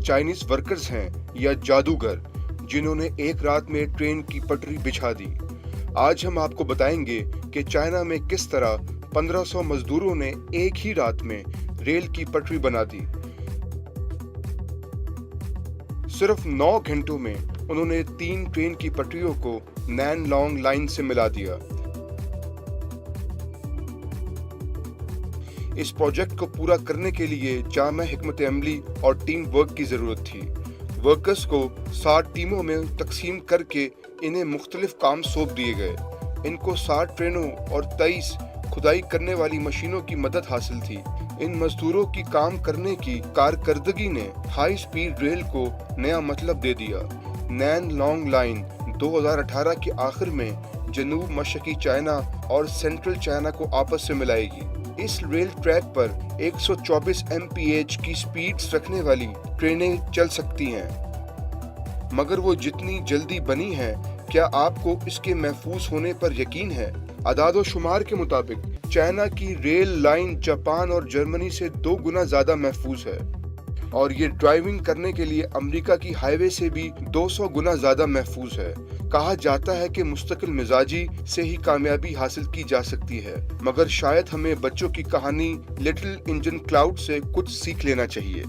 Chinese workers हैं या जादूगर जिन्होंने एक रात में ट्रेन की पटरी बिछा दी। आज हम आपको बताएंगे कि चाइना में किस तरह 1500 मजदूरों ने एक ही रात में रेल की पटरी बना दी। सिर्फ 9 घंटों में उन्होंने 3 ट्रेन की पटरियों को नैन लॉन्ग लाइन से मिला दिया। इस प्रोजेक्ट को पूरा करने के लिए जामा हिकमत अमली और टीम वर्क की जरूरत थी। वर्कर्स को 60 टीमों में तकसीम करके इन्हें मुख्तलिफ काम सौंप दिए गए। इनको 60 ट्रेनों और 23 खुदाई करने वाली मशीनों की मदद हासिल थी। इन मजदूरों की काम करने की कारकर्दगी ने हाई स्पीड रेल को नया मतलब दे दिया। नैन लॉन्ग लाइन 2018 के आखिर में जनूब मशरकी चाइना और सेंट्रल चाइना को आपस से मिलाएगी। इस रेल ट्रैक पर 124 mph की स्पीड्स रखने वाली ट्रेनें चल सकती हैं। मगर वो जितनी जल्दी बनी हैं, क्या आपको इसके महफूज होने पर यकीन है? अदादो शुमार के मुताबिक चाइना की रेल लाइन जापान और जर्मनी से 2 गुना ज्यादा महफूज है और ये ड्राइविंग करने के लिए अमेरिका की हाईवे से भी 200 गुना ज्यादा महफूज है। कहा जाता है कि मुस्तकिल मिजाजी से ही कामयाबी हासिल की जा सकती है, मगर शायद हमें बच्चों की कहानी लिटिल इंजन क्लाउड से कुछ सीख लेना चाहिए।